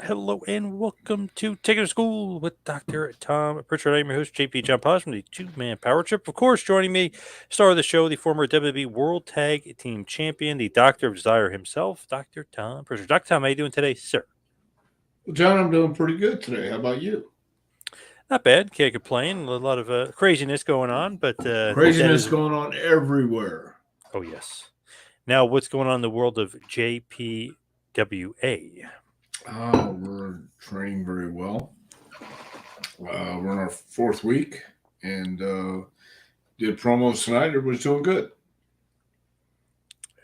Hello and welcome to Taking to School with Dr. Tom Prichard. I'm your host, JP John Paz from the Two Man Power Trip. Of course, joining me, star of the show, the former WWE World Tag Team Champion, the Doctor of Desire himself, Dr. Tom Prichard. Dr. Tom, how you doing today, sir? Well, John, I'm doing pretty good today. How about you? Not bad. Can't complain. A lot of craziness going on, but that Craziness is, going on everywhere. oh, yes. Now, what's going on in the world of JPWA? We're training very well. We're in our fourth week and did promos tonight. Everybody's doing good.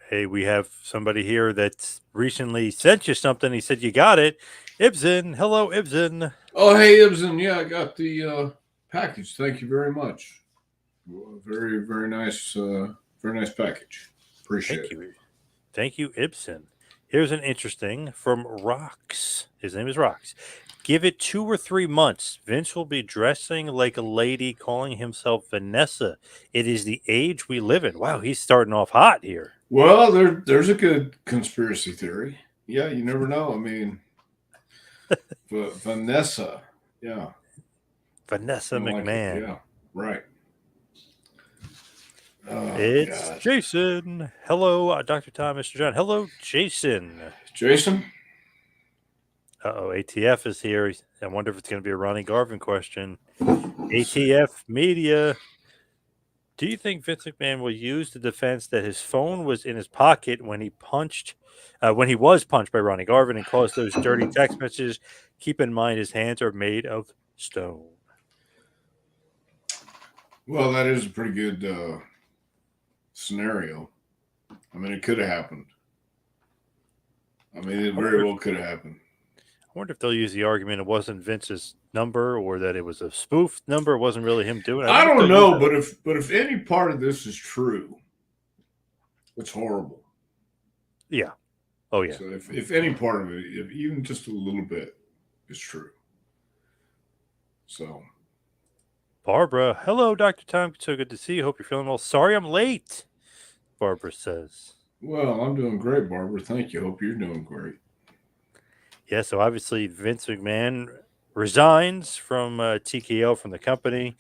Hey, we have somebody here that recently sent you something. He said you got it. Ibsen. Hello, Ibsen. Oh, hey, Ibsen. Yeah, I got the package. Thank you very much. Very, very nice package. Appreciate Thank it. you. Thank you, Ibsen. Here's an interesting from Rox. His name is Rox. Give it 2 or 3 months. Vince will be dressing like a lady, calling himself Vanessa. It is the age we live in. Wow, he's starting off hot here. Well, there's a good conspiracy theory. Yeah, you never know. I mean, Vanessa. Yeah, Vanessa I like it. McMahon. Yeah, right. Oh It's God, Jason. Hello, Dr. Tom, Mr. John. Hello, Jason. Jason. Uh-oh, ATF is here. I wonder if it's going to be a Ronnie Garvin question. Let's see. ATF Media. Do you think Vince McMahon will use the defense that his phone was in his pocket when he was punched by Ronnie Garvin and caused those dirty text messages? Keep in mind his hands are made of stone. Well, that is a pretty good scenario. I mean, it could have happened. I mean, it I very wonder, well could have happened. I wonder if they'll use the argument it wasn't Vince's number or that it was a spoof number. It wasn't really him doing it. I I wonder if don't they'll use know, that. but if any part of this is true, it's horrible. Yeah. Oh, yeah. So if any part of it, if even just a little bit, is true. So Barbara. Hello, Dr. Tom. So good to see you. Hope you're feeling well. Sorry I'm late, Barbara says. well, I'm doing great, Barbara. Thank you. Hope you're doing great. Yeah, so obviously Vince McMahon resigns from TKO from the company.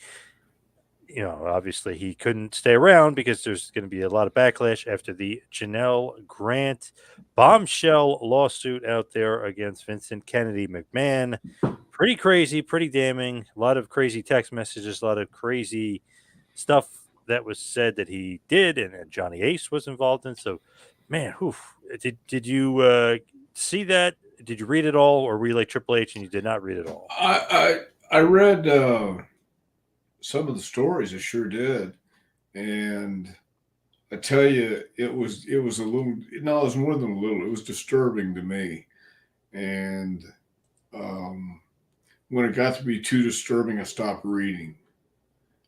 You know, obviously he couldn't stay around because there's going to be a lot of backlash after the Janelle Grant bombshell lawsuit out there against Vincent Kennedy McMahon. Pretty crazy, pretty damning. A lot of crazy text messages, a lot of crazy stuff that was said that he did, and Johnny Ace was involved in. So, man, did you see that? Did you read it all, or were you like Triple H and you did not read it all? I read some of the stories. I sure did, and I tell you, it was a little. No, it was more than a little. It was disturbing to me, and um, when it got to be too disturbing, I stopped reading.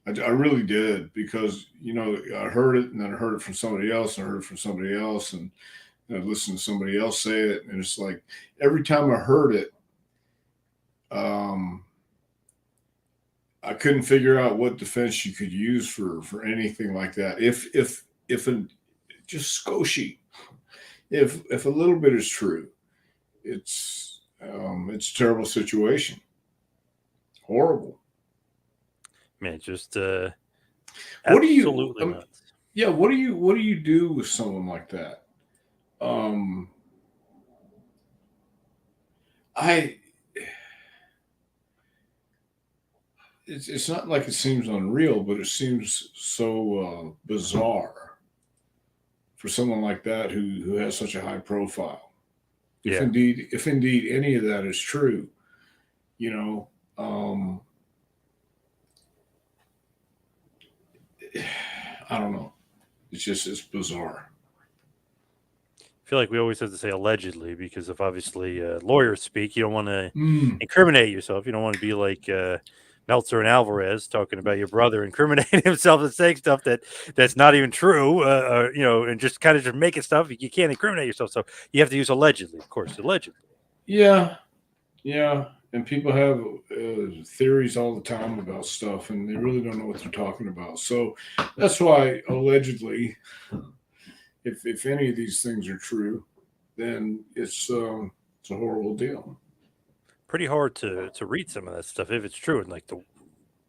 I really did because I heard it, and then I heard it from somebody else, and I heard it from somebody else, and I listened to somebody else say it, and it's like every time I heard it, um, I couldn't figure out what defense you could use for anything like that. If a just Scoshi, if a little bit is true, it's a terrible situation, horrible. Man, just What do you? absolutely nuts. Yeah, what do you do with someone like that? Um, I it's not like it seems unreal, but it seems so bizarre for someone like that who has such a high profile. Yeah, If indeed any of that is true, you know, um, I don't know. It's bizarre. I feel like we always have to say allegedly because if obviously lawyers speak, you don't want to Mm. incriminate yourself. You don't want to be like Meltzer and Alvarez talking about your brother incriminating himself and saying stuff that's not even true. And just kind of just making stuff. You can't incriminate yourself, so you have to use allegedly, of course, allegedly. Yeah, yeah. And people have theories all the time about stuff, and they really don't know what they're talking about. So that's why allegedly, if any of these things are true, then it's a horrible deal. pretty hard to read some of that stuff if it's true, and like the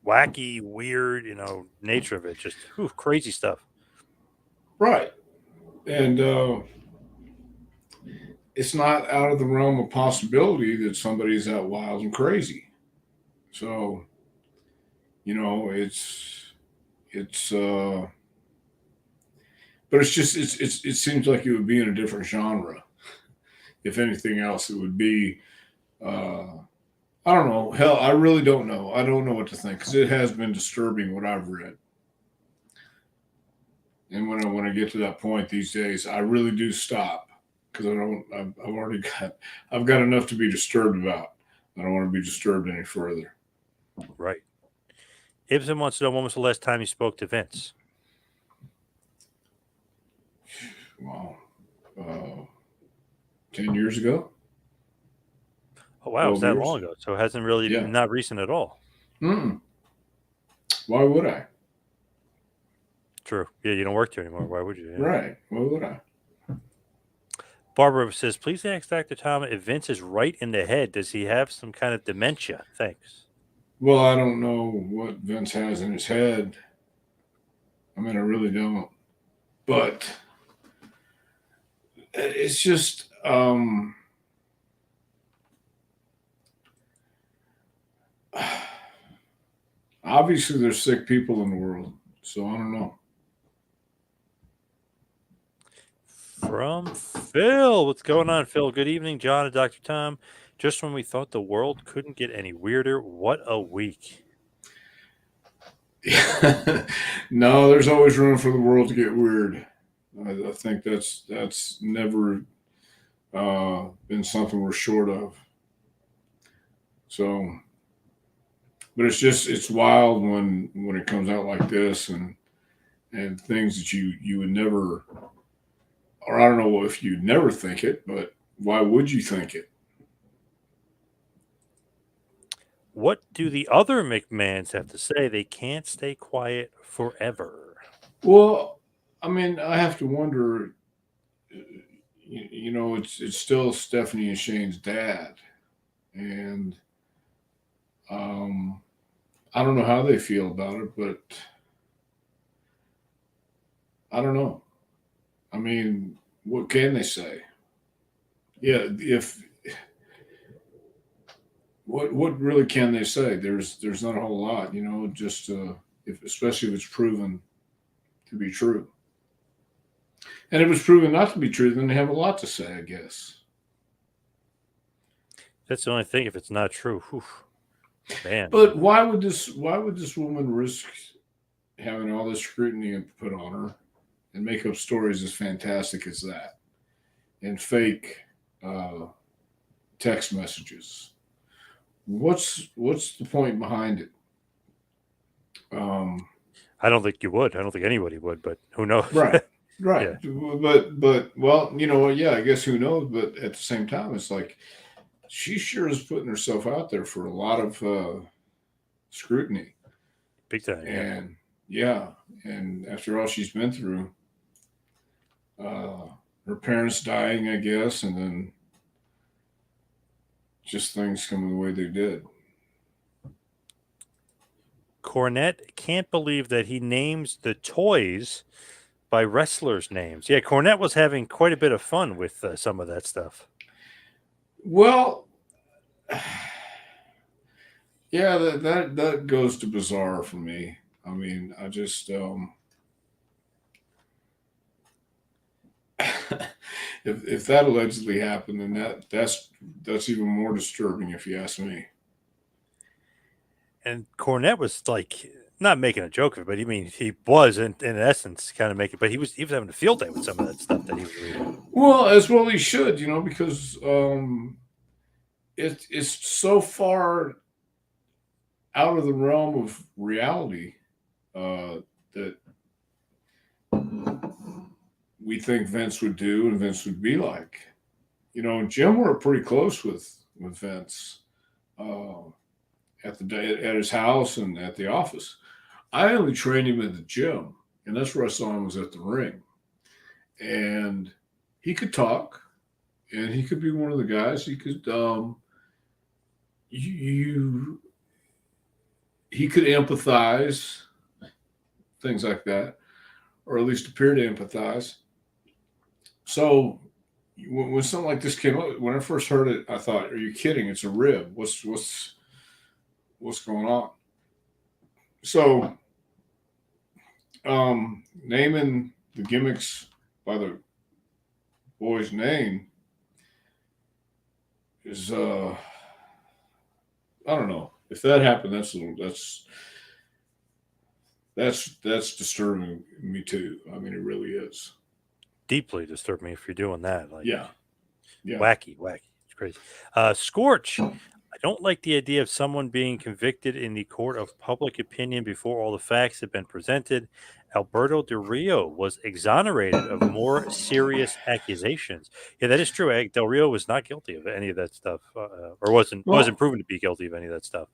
wacky, weird, nature of it. Just crazy stuff. Right. And it's not out of the realm of possibility that somebody's that wild and crazy. So, it's but it's just it seems like it would be in a different genre. If anything else, it would be uh I don't know. Hell, I really don't know. I don't know what to think because it has been disturbing what I've read. And when I get to that point these days, I really do stop because I don't. I've already I've got enough to be disturbed about. I don't want to be disturbed any further. Right. Ibsen wants to know when was the last time you spoke to Vince? Wow, 10 years ago, Oh wow, it was 12 that long years. ago. So it hasn't really Yeah. not recent at all. Mm. Why would I? True. Yeah, you don't work there anymore. Why would you? Yeah. Right. Why would I? Barbara says, please ask Dr. Tom if Vince is right in the head. Does he have some kind of dementia? Thanks. Well, I don't know what Vince has in his head. I mean, I really don't. But it's just obviously there's sick people in the world, so I don't know. From Phil. What's going on, Phil? Good evening, John and Dr. Tom. Just when we thought the world couldn't get any weirder, what a week. No, there's always room for the world to get weird. I think that's never been something we're short of. So, but it's wild when it comes out like this and things that you would never, or I don't know if you'd never think it, but why would you think it? What do the other McMahons have to say? They can't stay quiet forever. Well, I mean, I have to wonder. It's still Stephanie and Shane's dad, and um, I don't know how they feel about it, but I don't know. I mean, what can they say? Yeah, if what really can they say? There's not a whole lot, just if especially if it's proven to be true. And if it's proven not to be true, then they have a lot to say, I guess. That's the only thing. If it's not true, man. But why would this woman risk having all this scrutiny put on her and make up stories as fantastic as that and fake uh, text messages? What's the point behind it? Um, I don't think you would. I don't think anybody would, but who knows? right, right. Yeah. But well, yeah, I guess who knows? But at the same time, it's like she sure is putting herself out there for a lot of scrutiny, Big time. Yeah. and yeah, and after all she's been through, uh, her parents dying, I guess, and then just things coming the way they did. Cornette can't believe that he names the toys by wrestlers' names. Yeah, Cornette was having quite a bit of fun with some of that stuff. Well, yeah, that goes to bizarre for me. I mean, I just if that allegedly happened, then that's even more disturbing, if you ask me. And Cornette was like not making a joke of it, but he was in essence kind of making. But he was having a field day with some of that stuff that he was reading. Well, as well he should, because it's so far out of the realm of reality that we think Vince would do and Vince would be like. Jim worked pretty close with Vince uh, at the day at his house and at the office. I only trained him at the gym, and that's where I saw him was at the ring. And he could talk, and he could be one of the guys. He could you he could empathize, things like that, or at least appear to empathize. So when something like this came up, when I first heard it, I thought, "Are you kidding? It's a rib. What's going on?" So naming the gimmicks by the boy's name is I don't know. If that happened, that's disturbing me too. I mean, it really is. Deeply disturb me if you're doing that. Like Yeah, yeah. wacky, wacky. It's crazy. Scorch. I don't like the idea of someone being convicted in the court of public opinion before all the facts have been presented. Alberto Del Rio was exonerated of more serious accusations. Yeah, that is true. Del Rio was not guilty of any of that stuff, or wasn't Well, proven to be guilty of any of that stuff.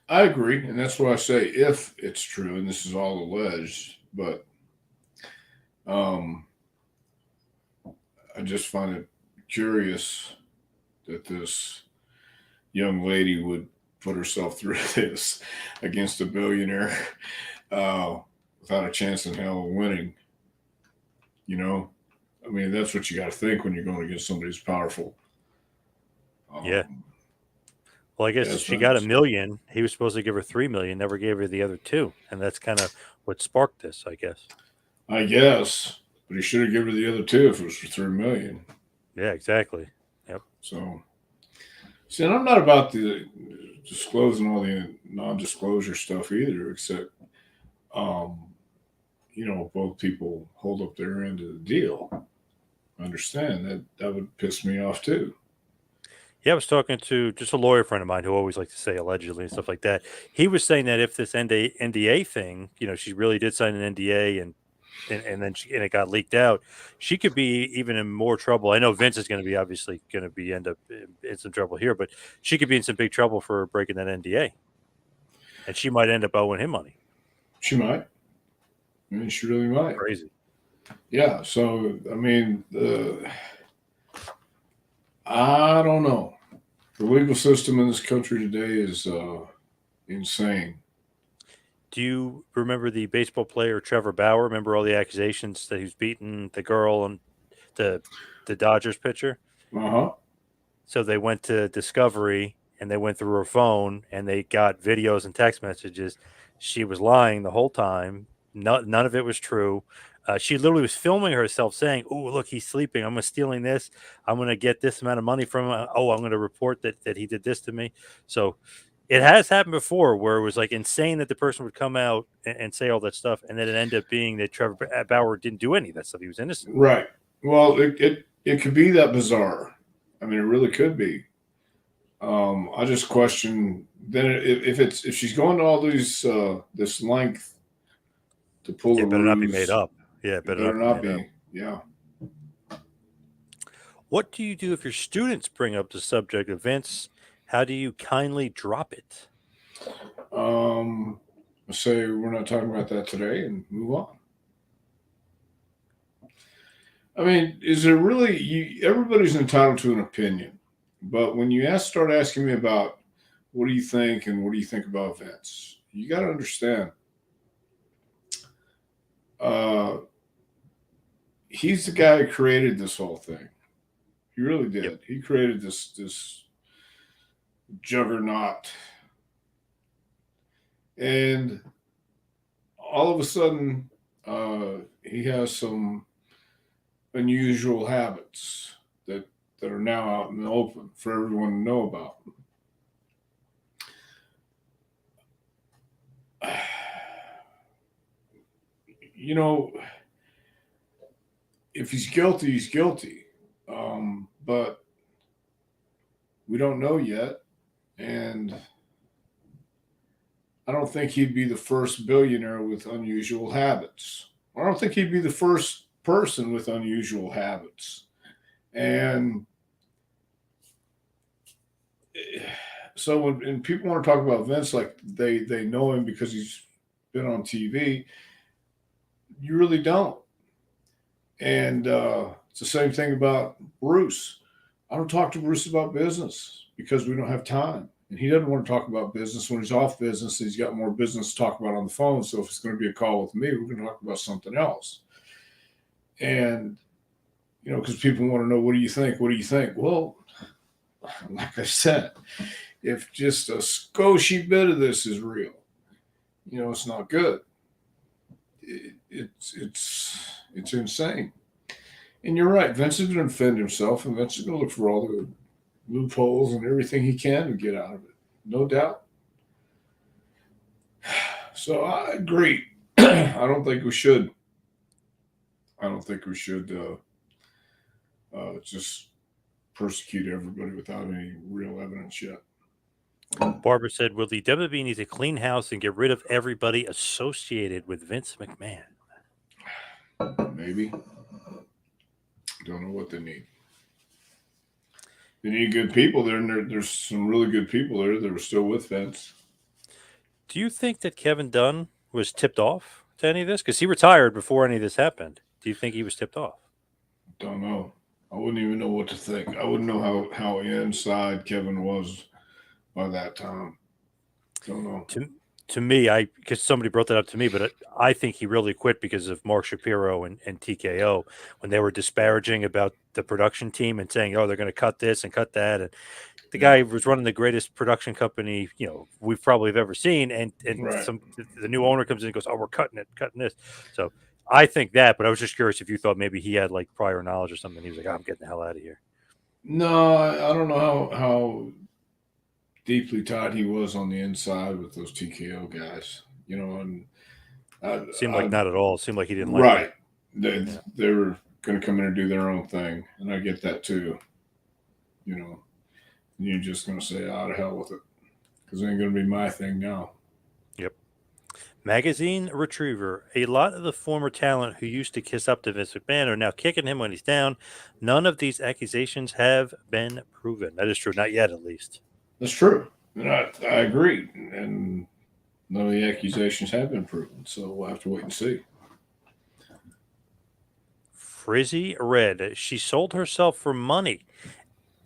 I agree, and that's why I say if it's true, and this is all alleged, but um, I just find it curious that this young lady would put herself through this against a billionaire uh, without a chance in hell of winning. You know, I mean, that's what you got to think when you're going against somebody who's powerful. Yeah. Um, Well, I guess as she got a Vince, million. He was supposed to give her 3 million, never gave her the other two, and that's kind of what sparked this, I guess. I guess, but he should have given her the other two if it was for 3 million. Yeah, exactly. Yep. So, see, and I'm not about the disclosing all the non-disclosure stuff either, except, um, both people hold up their end of the deal. I understand that would piss me off too. Yeah, I was talking to just a lawyer friend of mine who always likes to say allegedly and stuff like that. He was saying that if this NDA thing, she really did sign an NDA and then it got leaked out, she could be even in more trouble. I know Vince is going to be obviously going to be end up in some trouble here, but she could be in some big trouble for breaking that NDA, and she might end up owing him money. She might. I mean, she really might. Crazy. Yeah. So, I mean, I don't know. The legal system in this country today is insane. Do you remember the baseball player Trevor Bauer? Remember all the accusations that he was beating the girl and the the Dodgers pitcher? Uh huh. So they went to Discovery and they went through her phone and they got videos and text messages. She was lying the whole time. None of it was true. She literally was filming herself saying, "Oh, look, he's sleeping. I'm stealing this. I'm going to get this amount of money from him. Oh, I'm going to report that he did this to me." So it has happened before where it was like insane that the person would come out and say all that stuff, and then it ended up being that Trevor Bauer didn't do any of that stuff. He was innocent. Right. Well, it could be that bizarre. I mean, it really could be. I just question then if she's going to all these this length to pull a It better not be made ruse, up. Yeah, it it better better not be not made up. be. Yeah. What do you do if your students bring up the subject of Vince? How do you kindly drop it? Um, let's say we're not talking about that today and move on. I mean, is there really? Everybody's entitled to an opinion, but when you start asking me about what do you think and what do you think about Vince, you got to understand. Uh, he's the guy who created this whole thing. He really Yep. did. He created this juggernaut, and all of a sudden, he has some unusual habits that are now out in the open for everyone to know about. You know, if he's guilty, he's guilty. But we don't know yet. And I don't think he'd be the first billionaire with unusual habits. I don't think he'd be the first person with unusual habits. And so when people want to talk about Vince like they know him because he's been on TV, you really don't. And it's the same thing about Bruce. I don't talk to Bruce about business because we don't have time. And he doesn't want to talk about business. When he's off business, he's got more business to talk about on the phone. So if it's going to be a call with me, we're going to talk about something else. And, because people want to know, what do you think? What do you think? Well, like I said, if just a scoshy bit of this is real, it's not good. It's insane. And you're right. Vince is going to defend himself, and Vince is going to look for all the loopholes and everything he can to get out of it. No doubt. So I agree. I don't think we should. I don't think we should just persecute everybody without any real evidence yet. Barbara said, will the WWE need to clean house and get rid of everybody associated with Vince McMahon? Maybe. Don't know what they need. They need good people there, and there's some really good people there that are still with Vince. Do you think that Kevin Dunn was tipped off to any of this? Because he retired before any of this happened. Do you think he was tipped off? Don't know. I wouldn't even know what to think. I wouldn't know how inside Kevin was by that time. Don't know. To me, because somebody brought that up to me, but I think he really quit because of Mark Shapiro and TKO when they were disparaging about the production team and saying, oh, they're going to cut this and cut that. And the guy was running the greatest production company, we've probably ever seen. And Right. the new owner comes in and goes, oh, we're cutting this. So I think that, but I was just curious if you thought maybe he had like prior knowledge or something. He was like, oh, I'm getting the hell out of here. No, I don't know how deeply tied he was on the inside with those TKO guys, and seemed like not at all. It seemed like he didn't like right. They were going to come in and do their own thing, and I get that too. You're just going to say, to hell with it, because it ain't going to be my thing now. Yep. Magazine Retriever. A lot of the former talent who used to kiss up to Vince McMahon are now kicking him when he's down. None of these accusations have been proven. That is true. Not yet, at least. That's true. And I agree. And none of the accusations have been proven. So we'll have to wait and see. Frizzy Red. She sold herself for money.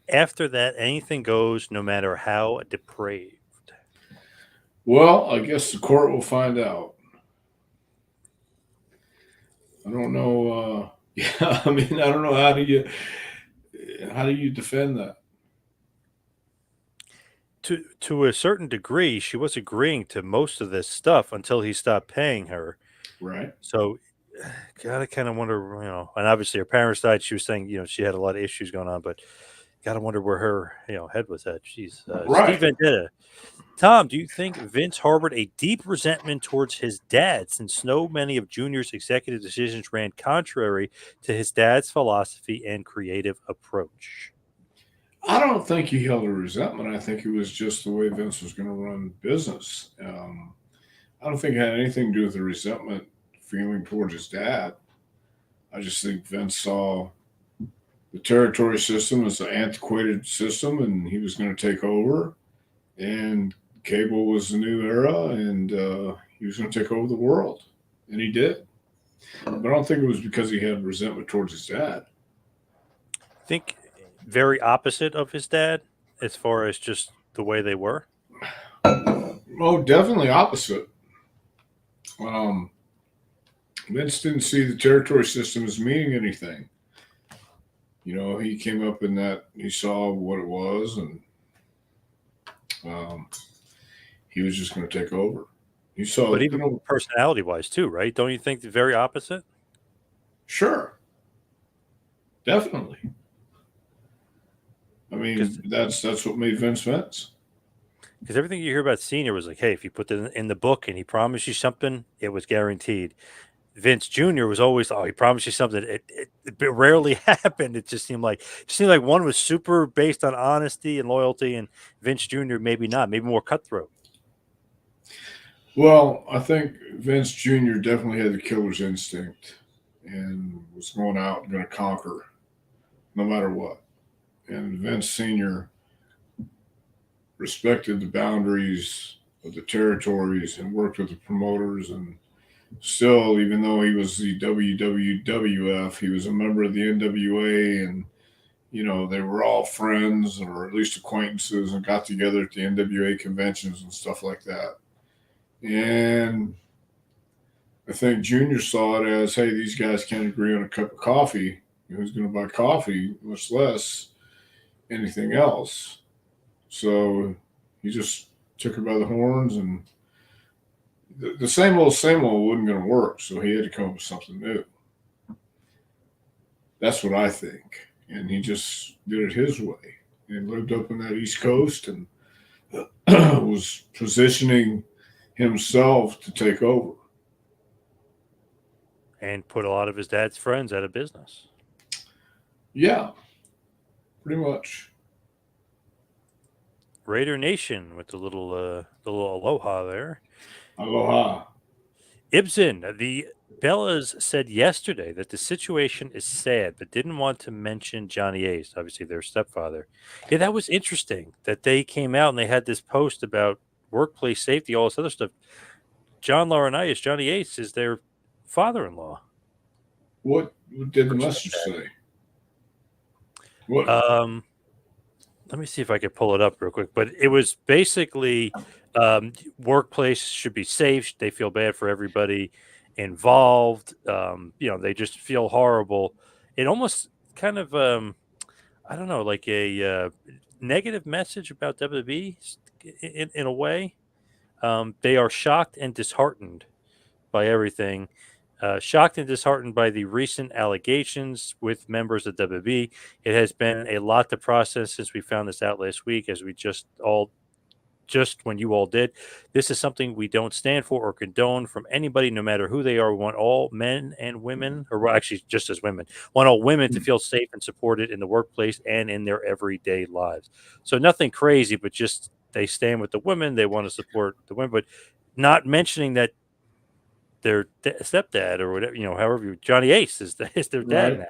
After that, anything goes, no matter how depraved. Well, I guess the court will find out. I don't know. Yeah, I mean, I don't know how do you defend that? To a certain degree, she was agreeing to most of this stuff until he stopped paying her. Right. So, gotta kind of wonder, and obviously her parents died. She was saying, she had a lot of issues going on, but gotta wonder where her, head was at. Jeez. Right. Steve Vendetta. Tom, do you think Vince harbored a deep resentment towards his dad since so many of Junior's executive decisions ran contrary to his dad's philosophy and creative approach? I don't think he held a resentment. I think it was just the way Vince was going to run business. I don't think it had anything to do with the resentment feeling towards his dad. I just think Vince saw the territory system as an antiquated system, and he was going to take over. And cable was the new era, and he was going to take over the world, and he did. But I don't think it was because he had resentment towards his dad. I think very opposite of his dad as far as just the way they were. Oh, definitely opposite. Vince didn't see the territory system as meaning anything. He came up in that he saw what it was, and he was just going to take over. You saw, but even personality-wise too, right? Don't you think the very opposite? Sure, definitely. I mean, that's what made Vince Vince. Because everything you hear about Senior was like, hey, if you put it in the book and he promised you something, it was guaranteed. Vince Jr. was always, he promised you something. It rarely happened. It seemed like one was super based on honesty and loyalty, and Vince Jr. maybe not, maybe more cutthroat. Well, I think Vince Jr. definitely had the killer's instinct and was going out and going to conquer no matter what. And Vince Sr. respected the boundaries of the territories and worked with the promoters. And still, even though he was the WWF, he was a member of the NWA, and they were all friends or at least acquaintances and got together at the NWA conventions and stuff like that. And I think Junior saw it as, hey, these guys can't agree on a cup of coffee. Who's going to buy coffee, much less anything else? So he just took it by the horns, and the same old wasn't going to work. So he had to come up with something new. That's what I think. And he just did it his way and lived up in that East Coast and was positioning himself to take over. And put a lot of his dad's friends out of business. Yeah, pretty much. Raider Nation with the little aloha there. Aloha. Ibsen, the Bellas said yesterday that the situation is sad, but didn't want to mention Johnny Ace, obviously their stepfather. Yeah, that was interesting that they came out and they had this post about workplace safety, all this other stuff. John Laurinaitis, Johnny Ace, is their father-in-law. What did the message say? What? Let me see if I can pull it up real quick. But it was basically workplace should be safe. They feel bad for everybody involved. They just feel horrible. It almost kind of, I don't know, like a negative message about WWE in a way. They are shocked and disheartened by everything. Shocked and disheartened by the recent allegations with members of WWE. It has been a lot to process since we found this out last week, as we just when you all did. This is something we don't stand for or condone from anybody, no matter who they are. We want all men and women, or actually just as women, want all women to feel safe and supported in the workplace and in their everyday lives. So nothing crazy, but just they stand with the women. They want to support the women, but not mentioning that their stepdad or whatever, however, Johnny Ace is their dad Right. now.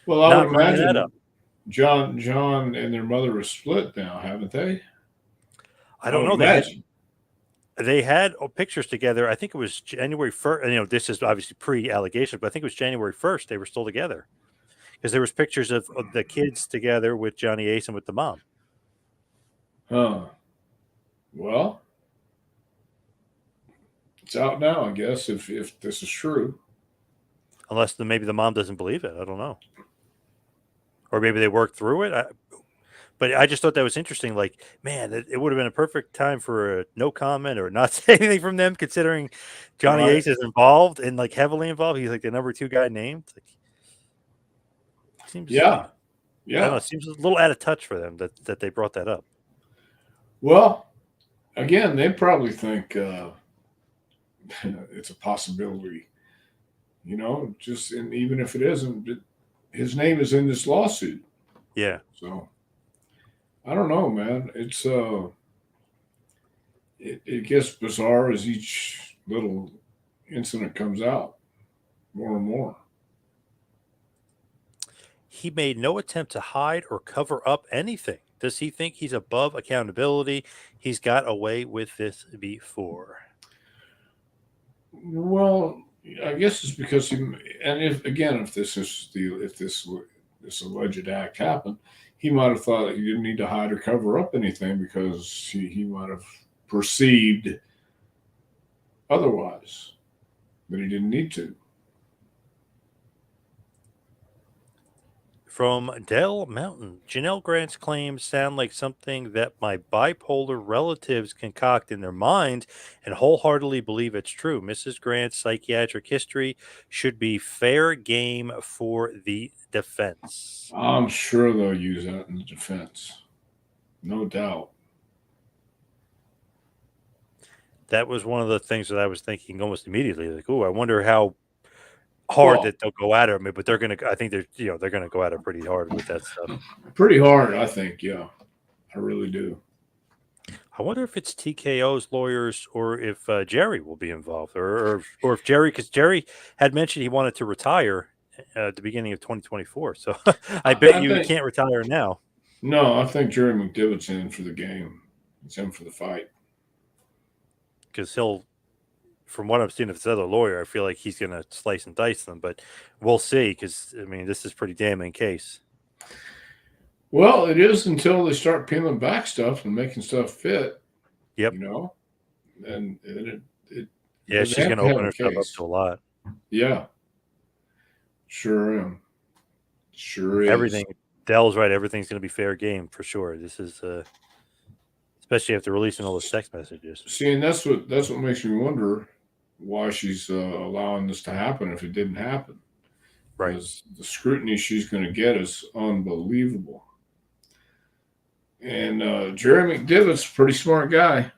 Well, I would Not bringing that up. imagine John and their mother are split now, haven't they? I I don't would know. imagine. They had pictures together. I think it was January 1st. This is obviously pre-allegation, but I think it was January 1st. They were still together because there was pictures of the kids together with Johnny Ace and with the mom. Huh. Well, it's out now, I guess, if this is true. Unless maybe the mom doesn't believe it. I don't know. Or maybe they worked through it. But I just thought that was interesting. Like, man, it would have been a perfect time for a no comment or not say anything from them, considering Johnny Right. Ace is involved and like heavily involved. He's like the number 2 guy named. Like, seems, Yeah. I don't Yeah. know. It seems a little out of touch for them that they brought that up. Well, again, they probably think it's a possibility. And even if it isn't, his name is in this lawsuit. Yeah. So I don't know, man. It gets bizarre as each little incident comes out more and more. He made no attempt to hide or cover up anything. Does he think he's above accountability? He's got away with this before. Well, I guess it's because if this alleged act happened, he might have thought he didn't need to hide or cover up anything because he might have perceived otherwise that he didn't need to. From Dell Mountain, Janelle Grant's claims sound like something that my bipolar relatives concoct in their minds and wholeheartedly believe it's true. Mrs. Grant's psychiatric history should be fair game for the defense. I'm sure they'll use that in the defense, no doubt. That was one of the things that I was thinking almost immediately. Like, oh, I wonder how hard Well, that they'll go at her. But they're gonna. I think they're gonna go at her pretty hard with that stuff. pretty hard, I think. Yeah, I really do. I wonder if it's TKO's lawyers or if Jerry will be involved, or if Jerry, because Jerry had mentioned he wanted to retire at the beginning of 2024. So I bet I you he think can't retire now no. I think Jerry McDivitt's in for the game. It's in for the fight. because he'll. From what I've seen of this other lawyer, I feel like he's going to slice and dice them, but we'll see. Because I mean, this is pretty damning case. Well, it is until they start peeling back stuff and making stuff fit, Yep. you know, and it Yeah, because they she's have going to to have open a herself up to case. a lot. Yeah, sure am. Sure is. Everything. Dell's right. Everything's going to be fair game for sure. This is, especially after releasing all those text messages. See, and that's what makes me wonder why she's allowing this to happen if it didn't happen. Right. Because the scrutiny she's going to get is unbelievable. And Jerry McDivitt's a pretty smart guy.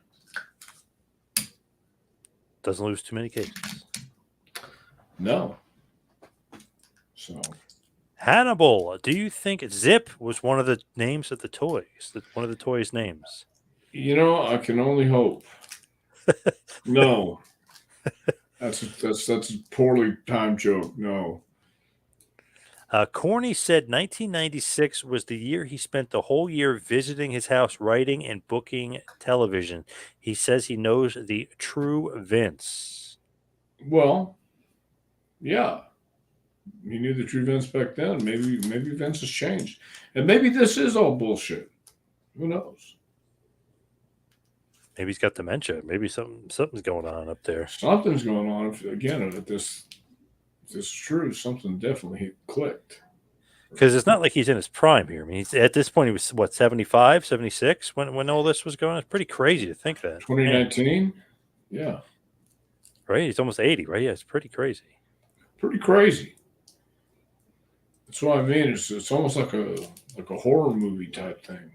Doesn't lose too many cases. No. So Hannibal, do you think Zip was one of the names of the toys? One of the toys' names? I can only hope. No, that's a poorly timed joke. No. Corny said 1996 was the year he spent the whole year visiting his house, writing and booking television. He says he knows the true Vince. Well, yeah. He knew the true Vince back then. Maybe Vince has changed, and maybe this is all bullshit. Who knows? Maybe he's got dementia. Maybe something's going on up there. Something's going on. If this is true, something definitely clicked. Because it's not like he's in his prime here. I mean, at this point, he was, what, 75, 76 when all this was going on? It's pretty crazy to think that. 2019, yeah, Right? He's almost 80, right? Yeah, it's pretty crazy. pretty crazy. That's what I mean. It's almost like a horror movie type thing.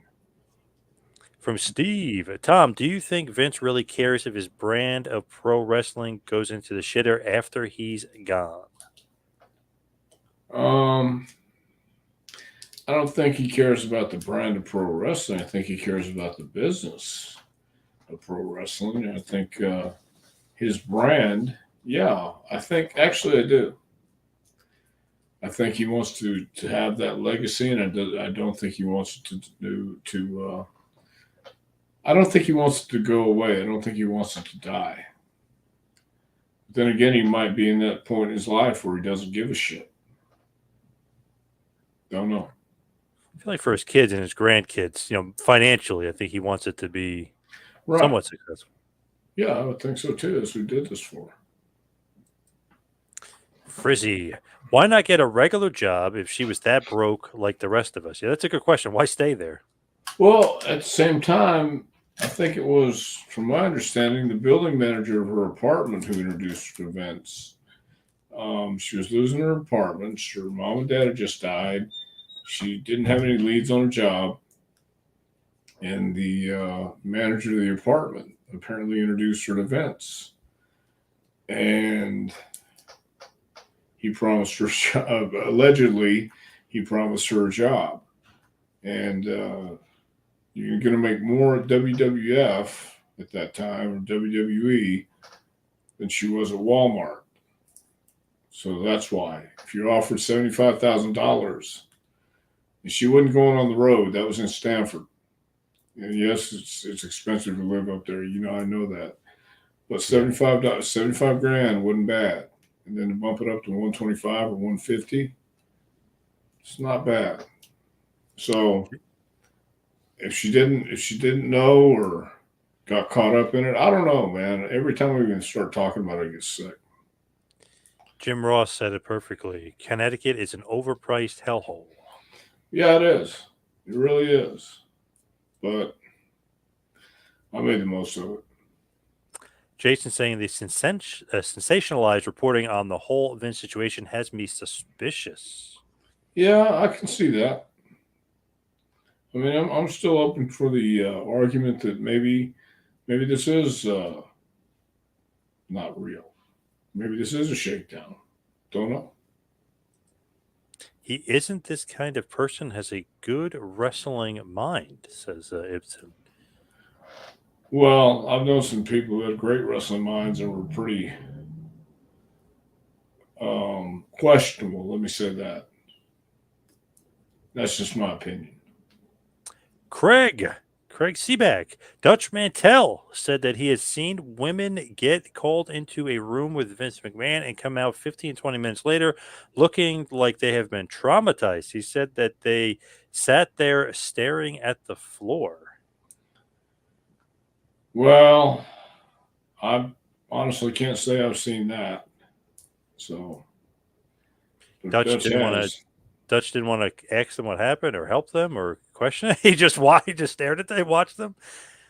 From Steve, Tom, do you think Vince really cares if his brand of pro wrestling goes into the shitter after he's gone? Um, I don't think he cares about the brand of pro wrestling. I think he cares about the business of pro wrestling. I think his brand. Yeah, I think actually I do. I think he wants to have that legacy, and I don't think he wants it to do to. I don't think he wants it to go away. I don't think he wants it to die. But then again, he might be in that point in his life where he doesn't give a shit. Don't know. I feel like for his kids and his grandkids, financially, I think he wants it to be Right. somewhat successful. Yeah, I would think so too. That's what we did this for. Frizzy, why not get a regular job if she was that broke like the rest of us? Yeah, that's a good question. Why stay there? Well, at the same time, I think it was, from my understanding, the building manager of her apartment who introduced her to Vince. She was losing her apartment. Her mom and dad had just died. She didn't have any leads on her job. And the manager of the apartment apparently introduced her to Vince. And he promised her, allegedly, he promised her a job. And you're going to make more at WWF at that time, or WWE, than she was at Walmart. So that's why. If you're offered $75,000, and she wasn't going on the road, that was in Stanford. And yes, it's expensive to live up there. I know that. But 75 grand wasn't bad. And then to bump it up to 125 or 150, it's not bad. So if she didn't know or got caught up in it, I don't know, man. Every time we even start talking about it, I get sick. Jim Ross said it perfectly. Connecticut is an overpriced hellhole. Yeah, it is. It really is. But I made the most of it. Jason saying the sensationalized reporting on the whole Vince situation has me suspicious. Yeah, I can see that. I mean, I'm still open for the argument that maybe this is not real. Maybe this is a shakedown. Don't know. He isn't this kind of person, has a good wrestling mind, says Ibsen. Well, I've known some people who had great wrestling minds and were pretty questionable. Let me say that. That's just my opinion. Craig Craig Seaback. Dutch Mantel said that he has seen women get called into a room with Vince McMahon and come out 15, 20 minutes later looking like they have been traumatized. He said that they sat there staring at the floor. Well, I honestly can't say I've seen that. So, but Dutch Dutch didn't want to. has. Dutch didn't want to ask them what happened or help them or question it. He just why he just stared at them, watched them.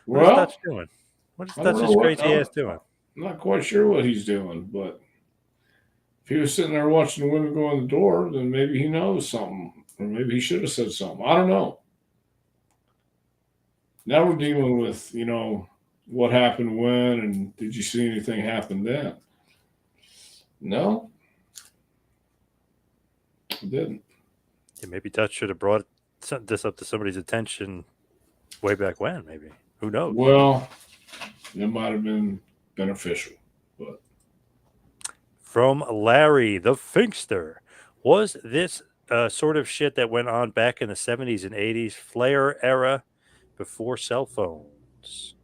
What is Well, Dutch doing? What is I don't know Dutch's what. crazy ass doing? I'm not quite sure what he's doing, but if he was sitting there watching the women go in the door, then maybe he knows something, or maybe he should have said something. I don't know. Now we're dealing with, what happened when, and did you see anything happen then? No, I didn't. Yeah, maybe Dutch should have brought this up to somebody's attention way back when. Maybe who knows? Well, it might have been beneficial, but From Larry the Finkster, was this sort of shit that went on back in the 70s and 80s, Flair era, before cell phones?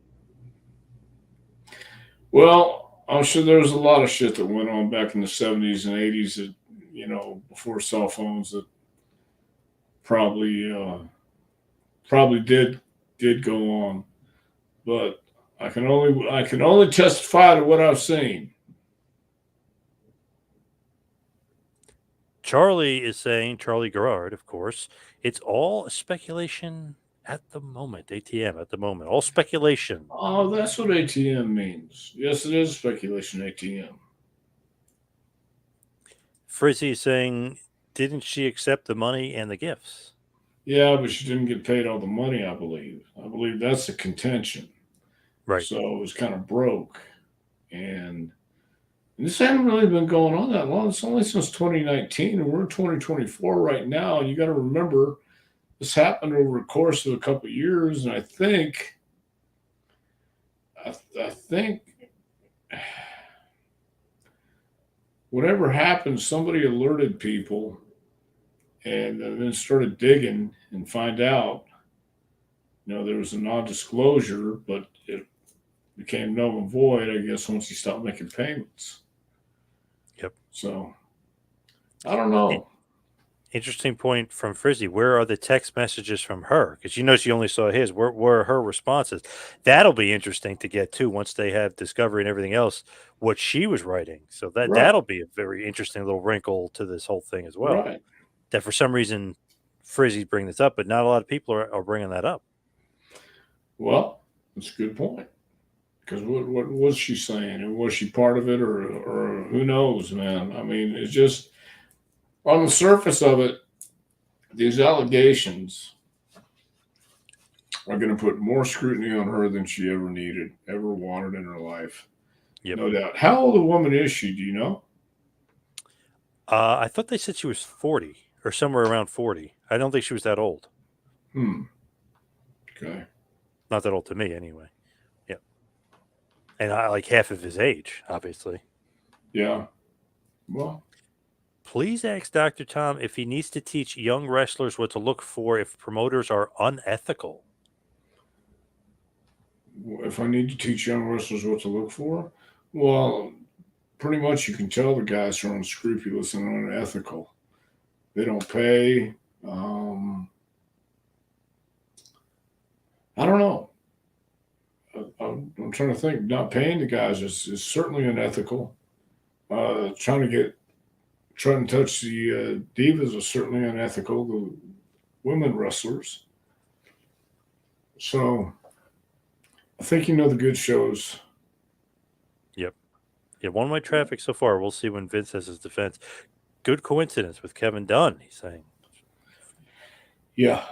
well, I'm sure there was a lot of shit that went on back in the 70s and 80s that, before cell phones that probably did go on, but I can only testify to what I've seen. Charlie is saying, Charlie Gerard, of course, it's all speculation at the moment. ATM at the moment, all speculation. Oh, that's what ATM means. Yes, it is speculation ATM. Frizzy is saying, didn't she accept the money and the gifts? Yeah, but she didn't get paid all the money, I believe. I believe that's the contention. Right. So it was kind of broke. And this hadn't really been going on that long. It's only since 2019, and we're in 2024 right now. And you got to remember, this happened over the course of a couple of years. And I think whatever happened, somebody alerted people and then started digging and find out, there was a non-disclosure, but it became null and void, I guess, once he stopped making payments. Yep. So I don't know. Interesting point from Frizzy. Where are the text messages from her? Because she only saw his. Where are her responses? That'll be interesting to get to once they have Discovery and everything else. What she was writing. So Right, that'll be a very interesting little wrinkle to this whole thing as well. right. That for some reason Frizzy's bringing this up, but not a lot of people are bringing that up. Well, that's a good point. Because what was she saying? And was she part of it, or who knows, man? I mean, it's just on the surface of it, these allegations are going to put more scrutiny on her than she ever needed, ever wanted in her life. Yep. No doubt. How old a woman is she? Do you know? I thought they said she was 40 or somewhere around 40. I don't think she was that old. Hmm. Okay. Not that old to me, anyway. Yep. And I like half of his age, obviously. Yeah. Well, Please ask Dr. Tom if he needs to teach young wrestlers what to look for if promoters are unethical. if I need to teach young wrestlers what to look for, well, pretty much you can tell the guys are unscrupulous and unethical. They don't pay. Um, I don't know. I'm trying to think. Not paying the guys is certainly unethical. Trying to touch the divas is certainly unethical. The women wrestlers. So I think the good shows. Yep. Yeah, one-way traffic so far. We'll see when Vince has his defense. Good coincidence with Kevin Dunn, he's saying. Yeah.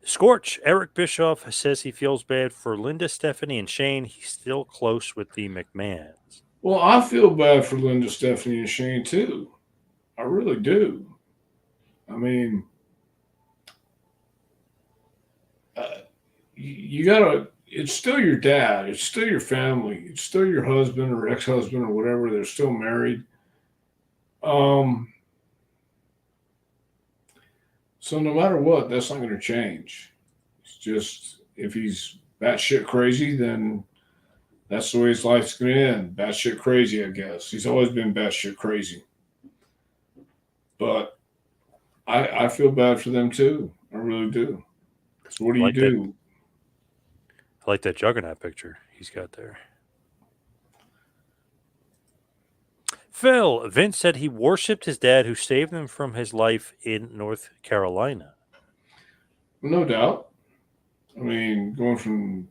Scorch, Eric Bischoff says he feels bad for Linda, Stephanie, and Shane. He's still close with the McMahons. Well, I feel bad for Linda, Stephanie, and Shane too. I really do. I mean, uh, you gotta. It's still your dad. It's still your family. It's still your husband or ex-husband or whatever. They're still married. Um. So no matter what, that's not going to change. It's just if he's batshit crazy, then that's the way his life's going to end. Batshit crazy, I guess. He's always been batshit crazy. But I feel bad for them too. I really do. Because what do I you like that. do? I like that Juggernaut picture he's got there. Phil, Vince said he worshipped his dad who saved him from his life in North Carolina. No doubt. I mean, going from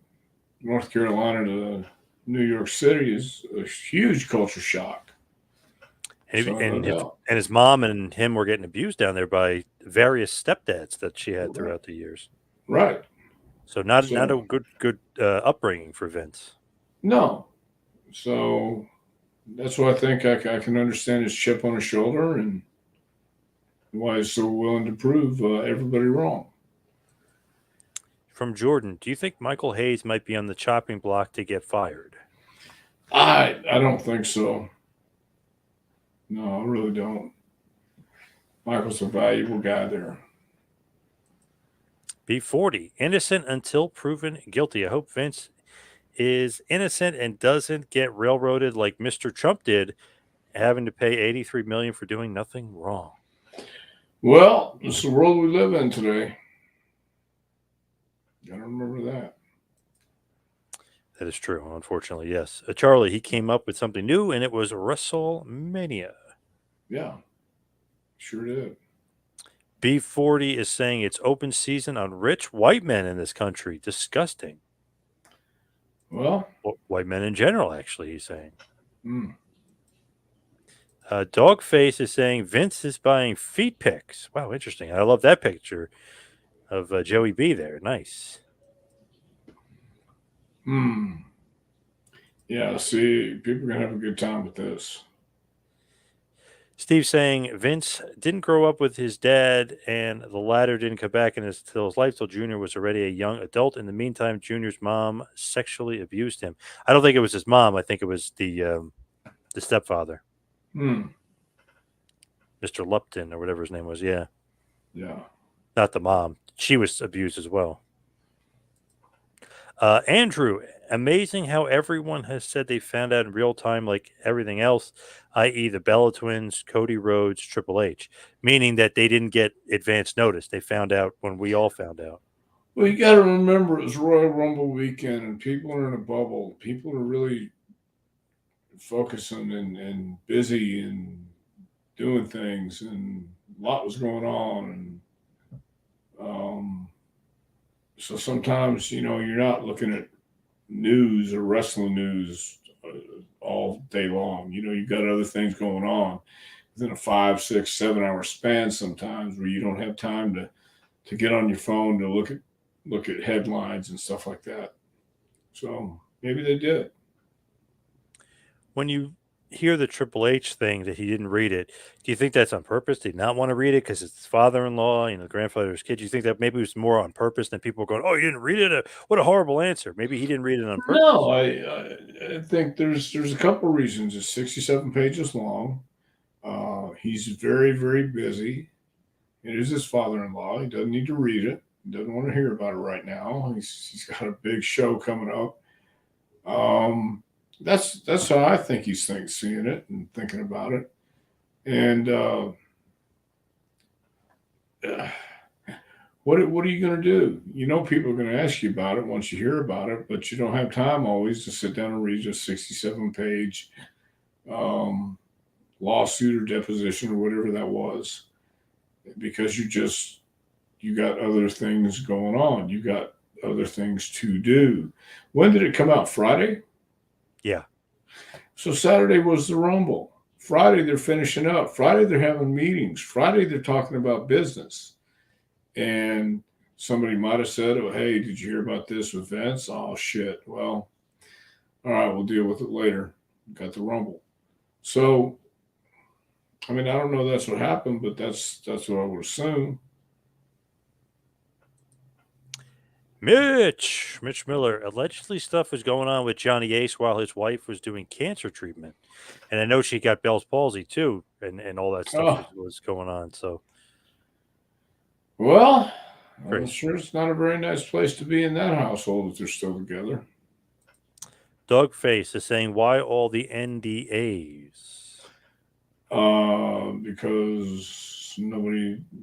North Carolina to New York City is a huge culture shock. So no doubt. And his mom and him were getting abused down there by various stepdads that she had Right. throughout the years. Right. So not a So good upbringing for Vince. no. So that's why I think I can understand his chip on his shoulder and why he's so willing to prove everybody wrong. From Jordan, do you think Michael Hayes might be on the chopping block to get fired? I don't think so. No, I really don't. Michael's a valuable guy there. B40, innocent until proven guilty. I hope Vince is innocent and doesn't get railroaded like Mr. Trump did, having to pay $83 million for doing nothing wrong. Well, it's the world we live in today. Gotta remember that. That is true, unfortunately, yes. Charlie, he came up with something new, and it was WrestleMania. Yeah, sure did. B40 is saying it's open season on rich white men in this country. Disgusting. Well, White men in general, actually, he's saying. mm, Dogface is saying Vince is buying feet pics. Wow, interesting. I love that picture of Joey B there. Nice. yeah, see, people are going to have a good time with this. Steve saying Vince didn't grow up with his dad, and the latter didn't come back in his life till Junior was already a young adult. In the meantime, Junior's mom sexually abused him. I don't think it was his mom. I think it was the stepfather, Hmm. Mr. Lupton or whatever his name was. Yeah, Yeah. not the mom. She was abused as well. Andrew, amazing how everyone has said they found out in real time, like everything else, i.e., the Bella Twins, Cody Rhodes, Triple H, meaning that they didn't get advance notice. They found out when we all found out. Well, you got to remember it was Royal Rumble weekend and people are in a bubble. People are really focusing and busy and doing things, and a lot was going on. And so sometimes, you're not looking at news or wrestling news all day long. You've got other things going on within a 5, 6, 7 hour span sometimes where you don't have time to get on your phone to look at headlines and stuff like that. So maybe they did. When you hear the Triple H thing that he didn't read it, do you think that's on purpose? Did he not want to read it because it's his father-in-law, the grandfather's kid? Do you think that maybe it was more on purpose than people going, "Oh, you didn't read it? What a horrible answer." Maybe he didn't read it on purpose. No, I think there's a couple reasons. It's 67 pages long. He's very, very busy. It is his father-in-law. He doesn't need to read it. He doesn't want to hear about it right now. He's got a big show coming up. That's how I think he's seeing it and thinking about it. And what are you going to do? People are going to ask you about it once you hear about it, but you don't have time always to sit down and read a 67-page lawsuit or deposition or whatever that was, because you got other things going on. You got other things to do. When did it come out? Friday? Yeah. So Saturday was the Rumble. Friday they're finishing up. Friday they're having meetings. Friday they're talking about business. And somebody might have said, "Oh, hey, did you hear about this with Vince?" Oh, shit. Well, all right, we'll deal with it later. Got the Rumble. So, I mean, I don't know that's what happened, but that's what I would assume. Mitch Miller, allegedly stuff was going on with Johnny Ace while his wife was doing cancer treatment. And I know she got Bell's palsy too, and all that stuff Oh, was going on. So, well, I'm Crazy. sure it's not a very nice place to be in that household if they're still together. Dogface is saying, why all the NDAs? Because